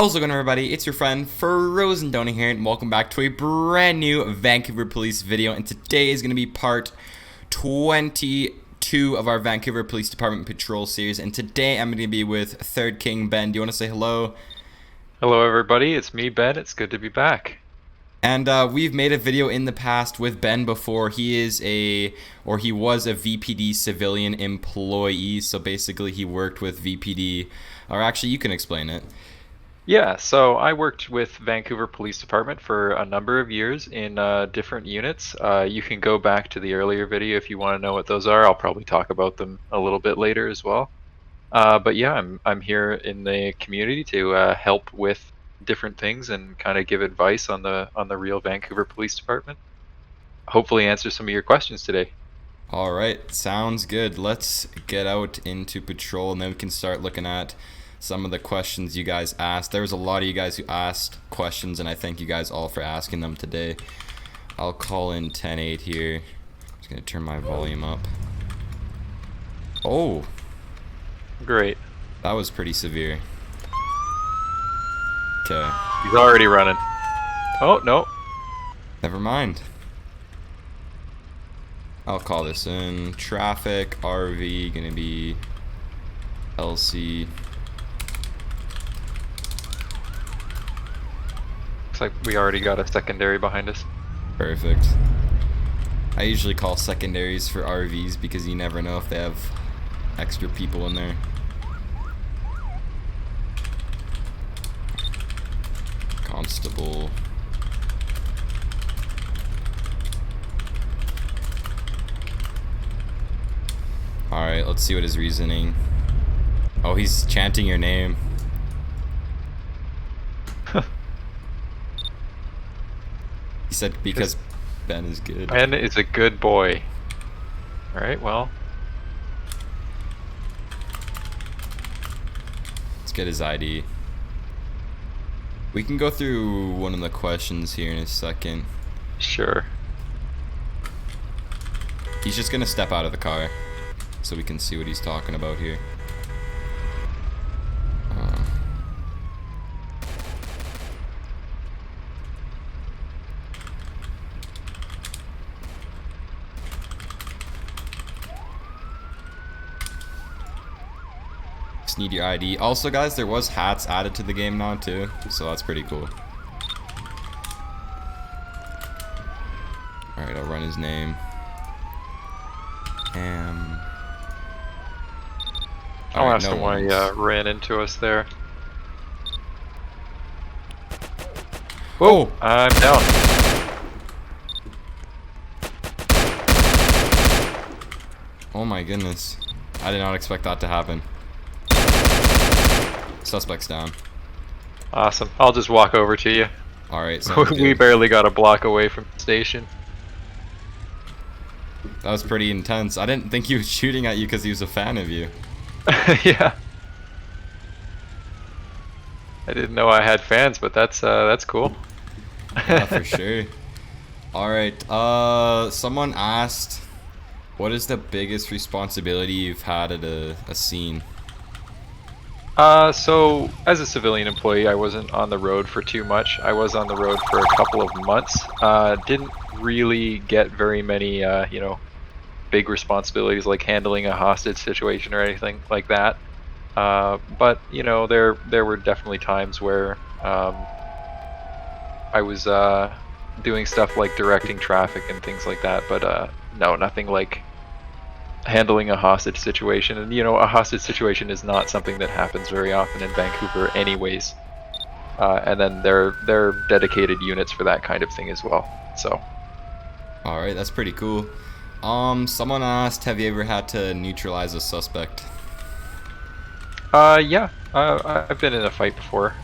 How's it going, everybody? It's your friend Frozen Donny here, and welcome back to a brand new Vancouver Police video. And today is going to be part 22 of our Vancouver Police Department Patrol series. And today I'm going to be with Third King Ben. Do you want to say hello? Hello, everybody. It's me, Ben. It's good to be back. And we've made a video in the past with Ben before. He was a VPD civilian employee. So basically, he worked with VPD. Or actually, you can explain it. Yeah, so I worked with Vancouver Police Department for a number of years in different units. You can go back to the earlier video if you want to know what those are. I'll probably talk about them a little bit later as well. But yeah, I'm here in the community to help with different things and kind of give advice on the real Vancouver Police Department. Hopefully answer some of your questions today. All right, sounds good. Let's get out into patrol, and then we can start looking at some of the questions you guys asked. There was a lot of you guys who asked questions, and I thank you guys all for asking them today. I'll call in 10-8 here. I'm just gonna turn my volume up. Oh, Great. that was pretty severe. Okay, He's already running. Oh, no. never mind. I'll call this in. Traffic, RV, gonna be LC. Looks like we already got a secondary behind us. Perfect. I usually call secondaries for RVs because you never know if they have extra people in there. Constable. Alright, let's see what his reasoning. Oh, he's chanting your name. He said because Ben is good. Ben is a good boy. Alright, well. Let's get his ID. We can go through one of the questions here in a second. Sure. He's just gonna step out of the car so we can see what he's talking about here. Just need your ID. Also, guys, there was hats added to the game now too, so that's pretty cool. Alright, I'll run his name. I'll ask him why he ran into us there. Whoa! I'm down. Oh my goodness. I did not expect that to happen. Suspect's down. Awesome. I'll just walk over to you. Alright, We barely got a block away from the station. That was pretty intense. I didn't think he was shooting at you because he was a fan of you. Yeah. I didn't know I had fans, but that's cool. Yeah, for sure. Alright, someone asked, what is the biggest responsibility you've had at a scene? So as a civilian employee, I wasn't on the road for too much. I was on the road for a couple of months. Didn't really get very many, big responsibilities like handling a hostage situation or anything like that. But there were definitely times where I was doing stuff like directing traffic and things like that. But no, nothing like handling a hostage situation. And a hostage situation is not something that happens very often in Vancouver anyways. And then there are dedicated units for that kind of thing as well. So Alright, that's pretty cool. Someone asked, have you ever had to neutralize a suspect? yeah, I've been in a fight before.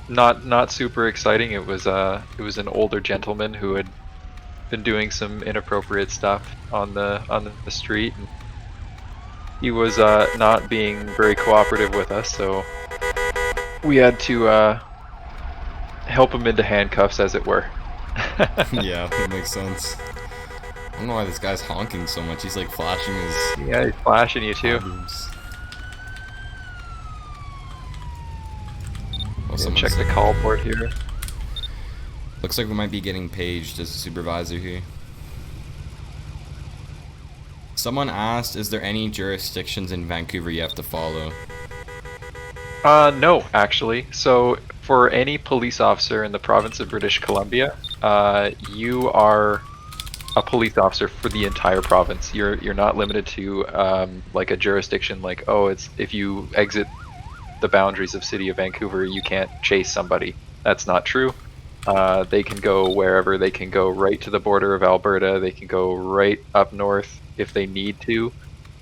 Not super exciting. It was an older gentleman who had been doing some inappropriate stuff on the street, and he was not being very cooperative with us, so we had to help him into handcuffs, as it were. Yeah, that makes sense. I don't know why this guy's honking so much. He's like flashing his... Yeah, he's flashing you too. Problems. someone's... Check the call board here. Looks like we might be getting paged as a supervisor here. Someone asked, is there any jurisdictions in Vancouver you have to follow? No, actually. So for any police officer in the province of British Columbia, you are a police officer for the entire province. You're not limited to like a jurisdiction like, oh, it's if you exit the boundaries of City of Vancouver, you can't chase somebody. That's not true. They can go wherever. They can go right to the border of Alberta. They can go right up north if they need to.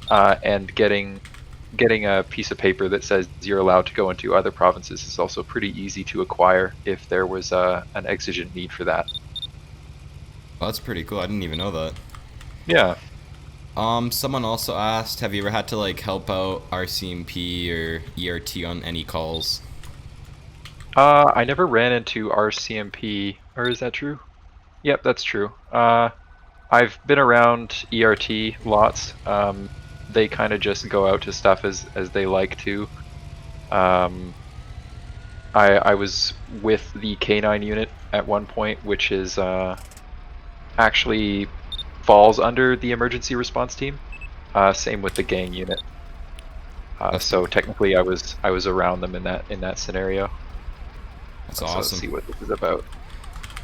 And getting a piece of paper that says you're allowed to go into other provinces is also pretty easy to acquire if there was an exigent need for that. Well, that's pretty cool. I didn't even know that. Yeah. Someone also asked, have you ever had to like help out RCMP or ERT on any calls? I never ran into RCMP, or is that true? Yep, that's true. I've been around ERT lots. They kind of just go out to stuff as they like to. I was with the K9 unit at one point, which is actually falls under the emergency response team. Same with the gang unit. So technically, I was around them in that scenario. That's so awesome. Let's see what this is about.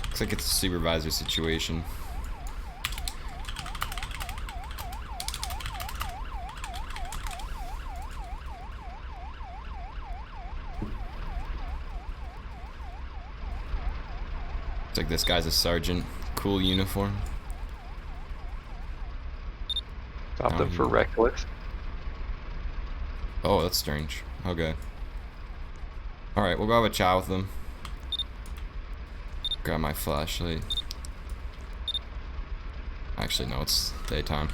Looks like it's a supervisor situation. Looks like this guy's a sergeant. Cool uniform. Stop them for reckless. Oh, that's strange. Okay. Alright, we'll go have a chat with them. Grab my flashlight. Actually, no, it's daytime.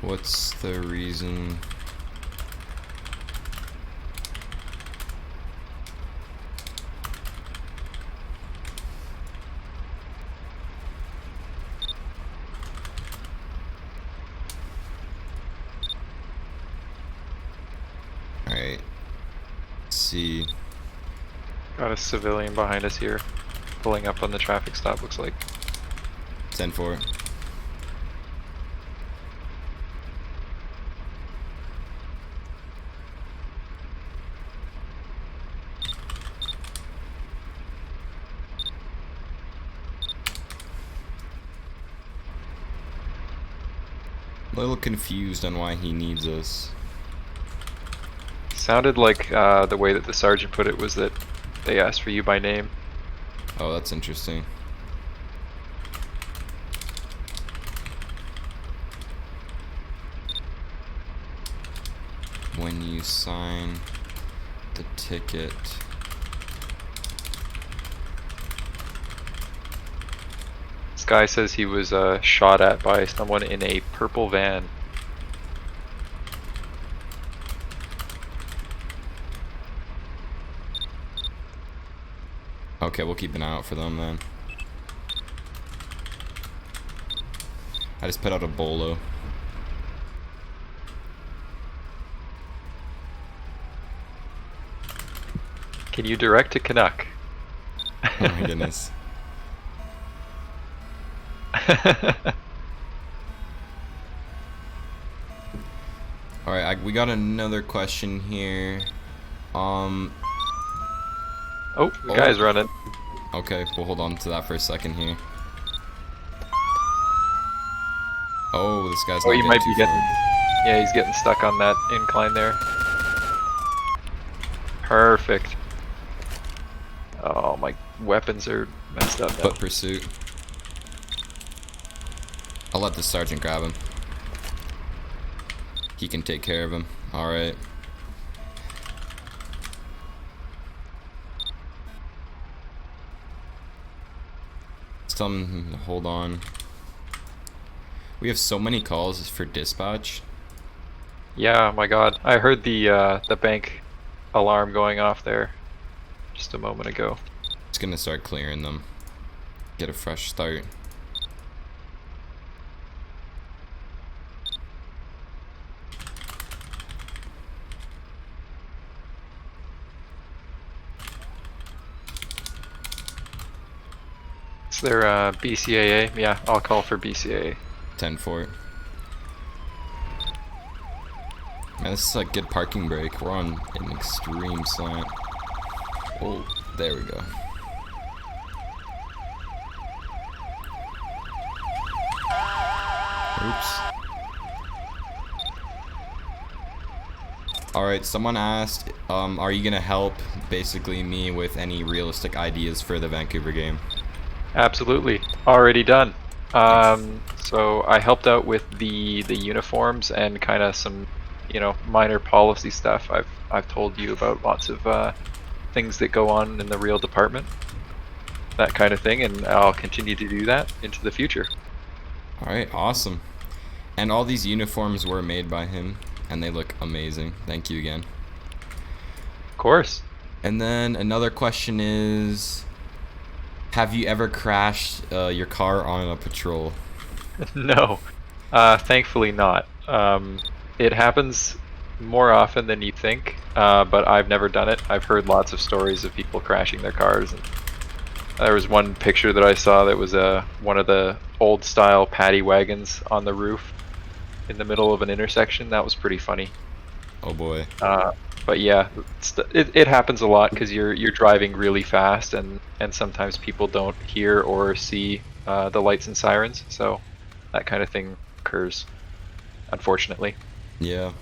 What's the reason? Alright. Let's see. Got a civilian behind us here, pulling up on the traffic stop, looks like. 10-4. A little confused on why he needs us. Sounded like the way that the sergeant put it was that they asked for you by name. Oh, that's interesting. When you sign the ticket, This guy says he was shot at by someone in a purple van. okay, we'll keep an eye out for them then. I just put out a bolo. Can you direct to Canuck? Oh my goodness. Alright, we got another question here. Oh, the guy's running. Okay, we'll hold on to that for a second here. Oh, this guy's Oh, not he might too be getting... far. Yeah, he's getting stuck on that incline there. Perfect. Oh, my weapons are messed up now. Foot pursuit. I'll let the sergeant grab him. He can take care of him. Alright. Let's tell him to hold on. We have so many calls for dispatch. Yeah, my god. I heard the bank alarm going off there just a moment ago. Just gonna start clearing them. Get a fresh start. Is there BCAA? Yeah, I'll call for BCAA. 10-4. Man, this is a good parking brake. We're on an extreme slant. Oh, there we go. Oops. Alright, someone asked, are you gonna help basically me with any realistic ideas for the Vancouver game? Absolutely, already done. So I helped out with the uniforms and kind of some, minor policy stuff. I've told you about lots of things that go on in the real department, that kind of thing, and I'll continue to do that into the future. Alright, awesome. And all these uniforms were made by him, and they look amazing. Thank you again. Of course. And then another question is, have you ever crashed your car on a patrol? No, thankfully not. It happens more often than you think, but I've never done it. I've heard lots of stories of people crashing their cars. And there was one picture that I saw that was one of the old style paddy wagons on the roof in the middle of an intersection. That was pretty funny. Oh boy. But yeah, it happens a lot because you're driving really fast, and sometimes people don't hear or see the lights and sirens, so that kind of thing occurs, unfortunately. Yeah.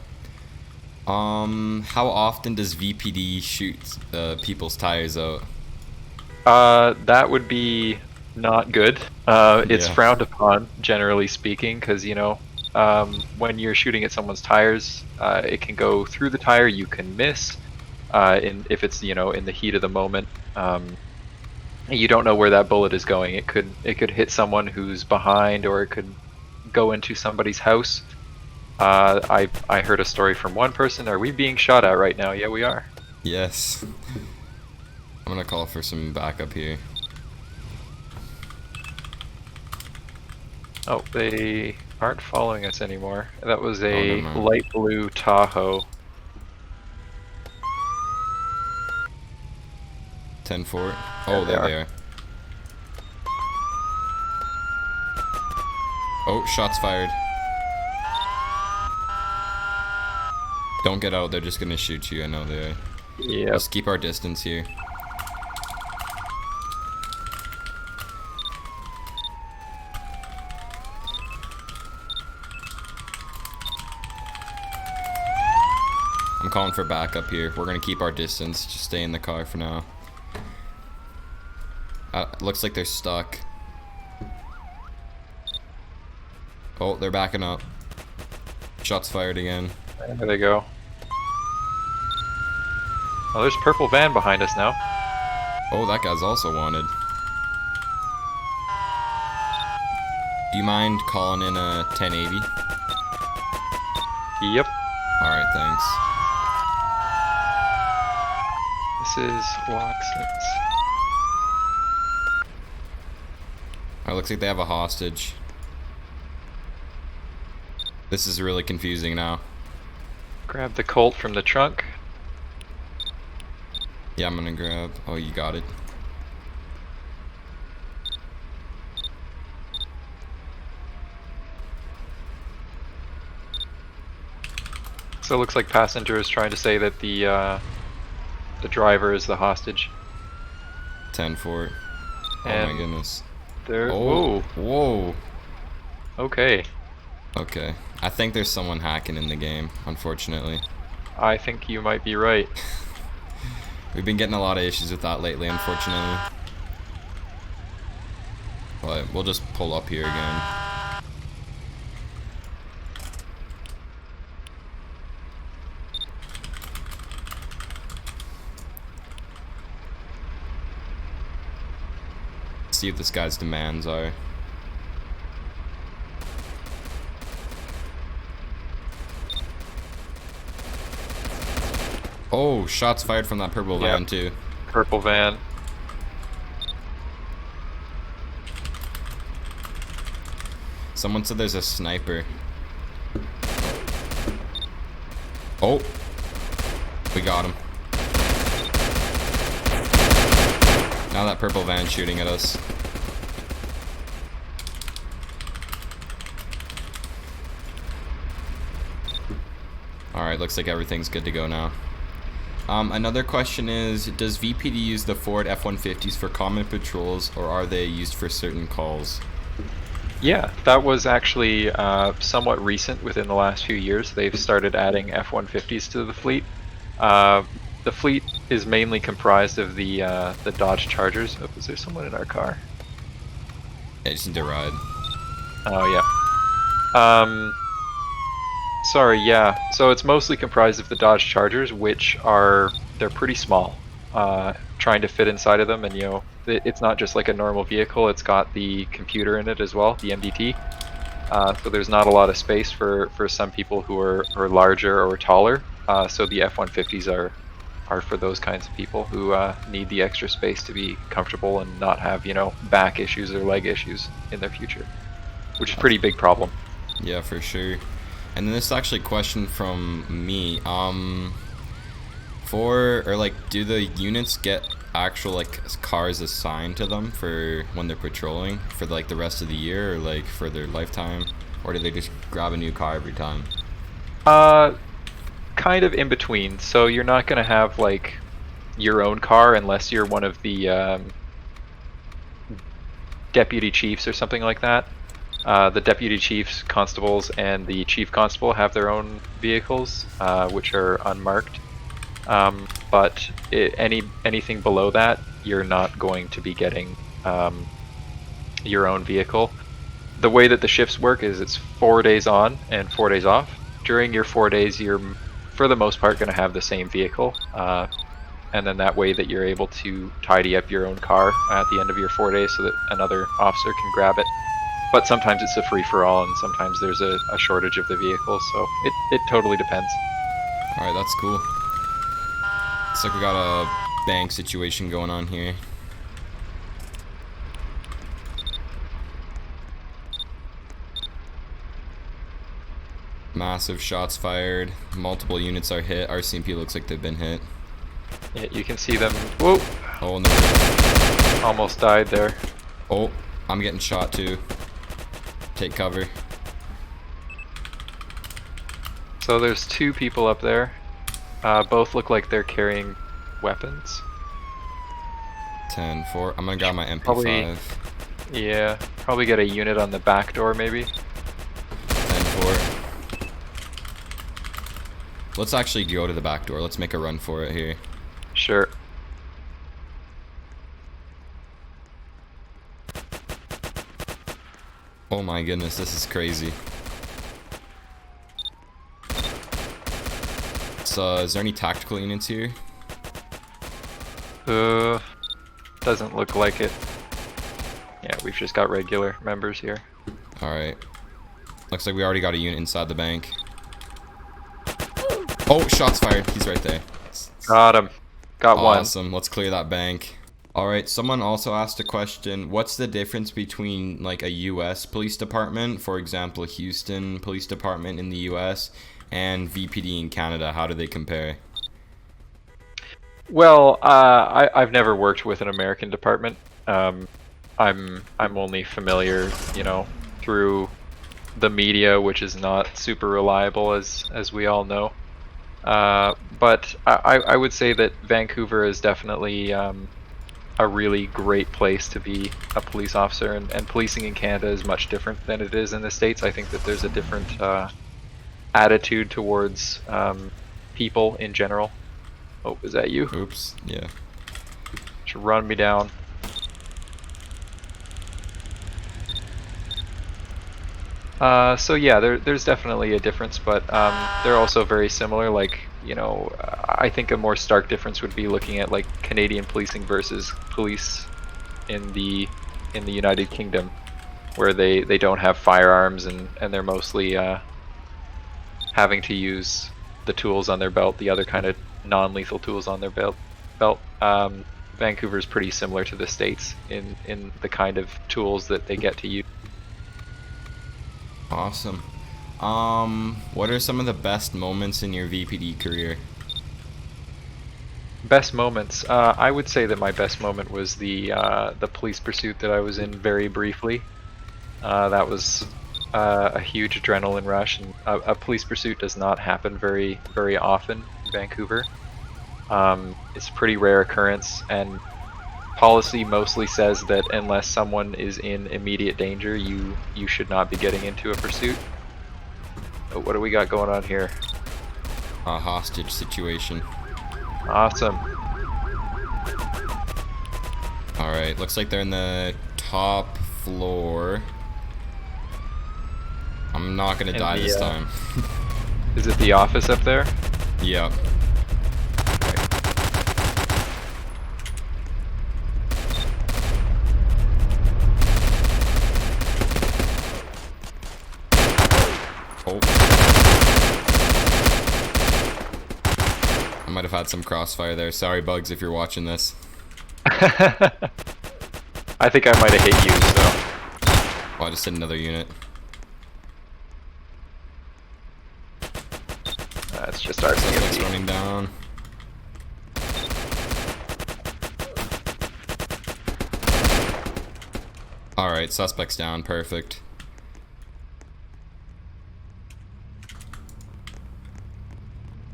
How often does VPD shoot people's tires out? That would be not good. It's Yeah. frowned upon, generally speaking, because when you're shooting at someone's tires, it can go through the tire. You can miss, if it's in the heat of the moment. You don't know where that bullet is going. It could hit someone who's behind, or it could go into somebody's house. I heard a story from one person. Are we being shot at right now? Yeah, we are. Yes. I'm gonna call for some backup here. Oh, they aren't following us anymore. That was Oh, a never mind. light blue Tahoe. 10-4. Oh, there they are. Oh, shots fired. Don't get out, they're just gonna shoot you. I know they are. Yeah. Let's keep our distance here. I'm calling for backup here. We're gonna keep our distance. Just stay in the car for now. Looks like they're stuck. Oh, they're backing up. Shots fired again. There they go. Oh, there's a purple van behind us now. Oh, that guy's also wanted. Do you mind calling in a 1080? Yep. Alright, thanks. This is Locksmiths. Alright, looks like they have a hostage. This is really confusing now. Grab the Colt from the trunk. Yeah, I'm gonna grab. Oh, you got it. So it looks like passenger is trying to say that the driver is the hostage. 10-4. Oh And my goodness. There. Oh, Whoa. whoa. Okay. Okay. I think there's someone hacking in the game, unfortunately. I think you might be right. We've been getting a lot of issues with that lately, unfortunately. But we'll just pull up here again. See what this guy's demands are. Oh, shots fired from that purple van too. Purple van. Someone said there's a sniper. Oh, we got him. Now that purple van's shooting at us. Alright, looks like everything's good to go now. Another question is, does VPD use the Ford F-150s for common patrols, or are they used for certain calls? Yeah, that was actually somewhat recent within the last few years. They've started adding F-150s to the fleet. The fleet is mainly comprised of the Dodge Chargers. Oh, is there someone in our car? I just need to ride. Oh, yeah. Sorry, yeah. So it's mostly comprised of the Dodge Chargers, which they're pretty small. Trying to fit inside of them, and it's not just like a normal vehicle, it's got the computer in it as well, the MDT. So there's not a lot of space for some people who are larger or taller. So the F-150s are for those kinds of people who need the extra space to be comfortable and not have, back issues or leg issues in their future, which is a pretty big problem. Yeah, for sure. And then this is actually a question from me. Do the units get actual cars assigned to them for when they're patrolling for the rest of the year, or for their lifetime, or do they just grab a new car every time? Kind of in between. So you're not going to have your own car unless you're one of the deputy chiefs or something like that. The deputy chiefs, constables, and the chief constable have their own vehicles, which are unmarked. But anything below that, you're not going to be getting your own vehicle. The way that the shifts work is it's 4 days on and 4 days off. During your 4 days, you're for the most part going to have the same vehicle, and then that way that you're able to tidy up your own car at the end of your 4 days so that another officer can grab it. But sometimes it's a free-for-all, and sometimes there's a shortage of the vehicles, so it totally depends. Alright, that's cool. Looks like we got a bank situation going on here. Massive shots fired. Multiple units are hit. RCMP looks like they've been hit. Yeah, you can see them. Whoa! Oh, no. Almost died there. Oh, I'm getting shot too. Take cover. So there's two people up there. Both look like they're carrying weapons. 10-4. I'm gonna grab my MP5. Probably get a unit on the back door maybe. 10-4. Let's actually go to the back door. Let's make a run for it here. Sure. Oh my goodness, this is crazy. So, is there any tactical units here? Doesn't look like it. Yeah, we've just got regular members here. Alright. Looks like we already got a unit inside the bank. Oh, shots fired. He's right there. Got him. Got one. Awesome. Let's clear that bank. Alright, someone also asked a question. What's the difference between a US police department, for example, Houston Police Department in the US, and VPD in Canada? How do they compare? Well, I've never worked with an American department. I'm only familiar, through the media, which is not super reliable, as we all know. But I would say that Vancouver is definitely a really great place to be a police officer, and policing in Canada is much different than it is in the States. I think that there's a different attitude towards people in general. Oh, is that you? Oops, yeah. Just run me down. So yeah, there's definitely a difference, but they're also very similar. I think a more stark difference would be looking at Canadian policing versus police in the United Kingdom, where they don't have firearms and they're mostly having to use the tools on their belt, the other kind of non-lethal tools on their belt. Vancouver is pretty similar to the States in the kind of tools that they get to use. Awesome. What are some of the best moments in your VPD career? Best moments. I would say that my best moment was the police pursuit that I was in very briefly. That was a huge adrenaline rush, and a police pursuit does not happen very often in Vancouver. It's a pretty rare occurrence, and policy mostly says that unless someone is in immediate danger, you should not be getting into a pursuit. But what do we got going on here? A hostage situation. Awesome. Alright, looks like they're in the top floor. I'm not gonna die this time. Is it the office up there? Yep. Oh. I might have had some crossfire there. Sorry, Bugs, if you're watching this. I think I might have hit you, so. Oh, I just hit another unit. That's just our Suspect's running down. Alright, suspect's down. Perfect.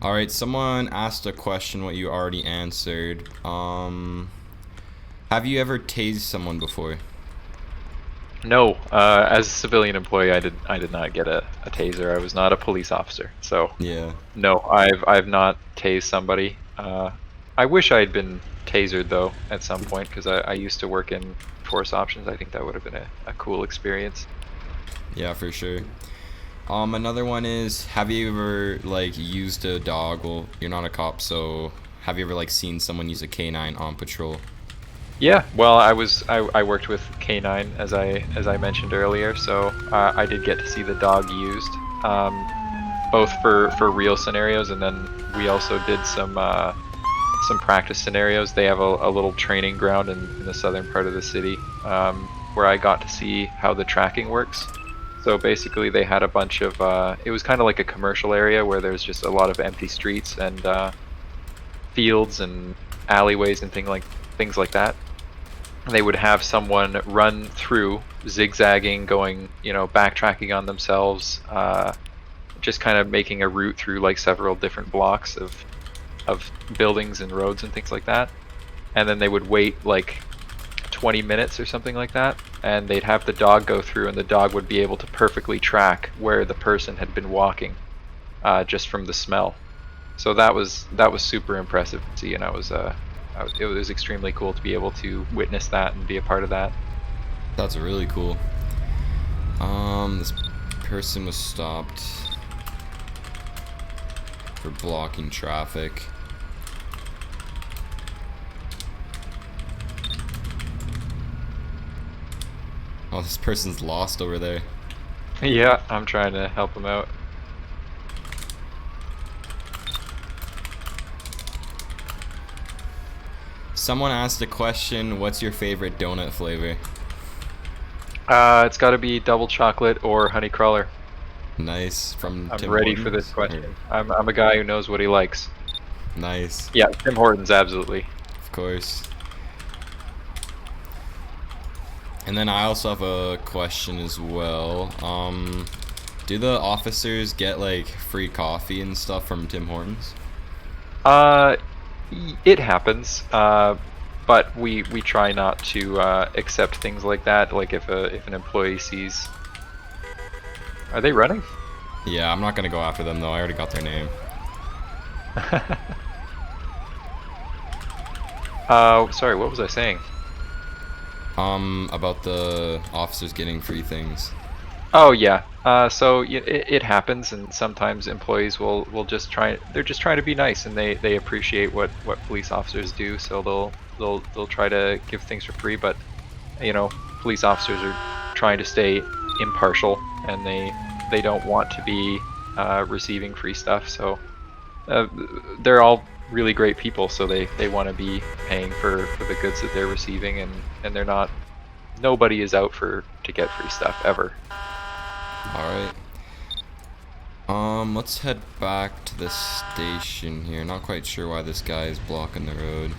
Alright, someone asked a question what you already answered. Have you ever tased someone before? No, as a civilian employee, I did not get a taser. I was not a police officer, so Yeah. no, I've not tased somebody. I wish I had been tasered though at some point, because I used to work in force options. I think that would have been a cool experience. Yeah, for sure. Another one is, have you ever like used a dog? Well, you're not a cop, so have you ever like seen someone use a canine on patrol? Yeah, well, I worked with K9 as I mentioned earlier, so I did get to see the dog used, both for real scenarios, and then we also did some practice scenarios. They have a little training ground in the southern part of the city, where I got to see how the tracking works. So basically, they had a bunch of it was kind of like a commercial area where there's just a lot of empty streets and fields and alleyways and things like that. They would have someone run through, zigzagging, going, backtracking on themselves, just kind of making a route through like several different blocks of buildings and roads and things like that. And then they would wait like 20 minutes or something like that, and they'd have the dog go through, and the dog would be able to perfectly track where the person had been walking, just from the smell. So that was super impressive to see, and it was extremely cool to be able to witness that and be a part of that. That's really cool. This person was stopped for blocking traffic. Oh, this person's lost over there. Yeah, I'm trying to help him out. Someone asked a question, what's your favorite donut flavor? It's got to be double chocolate or honey crawler. Nice. From I'm Tim ready Hortons? for this question. Or- I'm a guy who knows what he likes. Nice. Yeah, Tim Hortons, absolutely. Of course. And then I also have a question as well. Do the officers get like free coffee and stuff from Tim Hortons? It happens, but we try not to accept things like that. Like if an employee sees, are they running? Yeah, I'm not gonna go after them though. I already got their name. Sorry, what was I saying? About the officers getting free things. Oh yeah. So it happens, and sometimes employees will just try. They're just trying to be nice, and they appreciate what police officers do. So they'll try to give things for free. But police officers are trying to stay impartial, and they don't want to be receiving free stuff. So they're all really great people, so they want to be paying for the goods that they're receiving, and they're not. Nobody is out to get free stuff ever. All right. Let's head back to the station here. Not quite sure why this guy is blocking the road.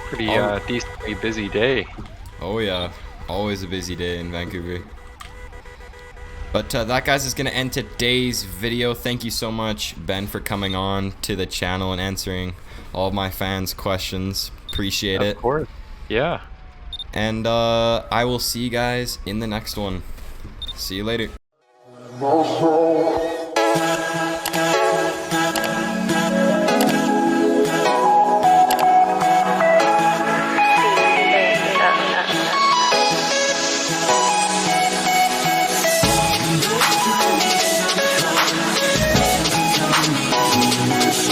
Pretty decently busy day. Oh yeah, always a busy day in Vancouver. But that, guys, is going to end today's video. Thank you so much, Ben, for coming on to the channel and answering all of my fans' questions. Appreciate it. Of course. Yeah. And I will see you guys in the next one. See you later.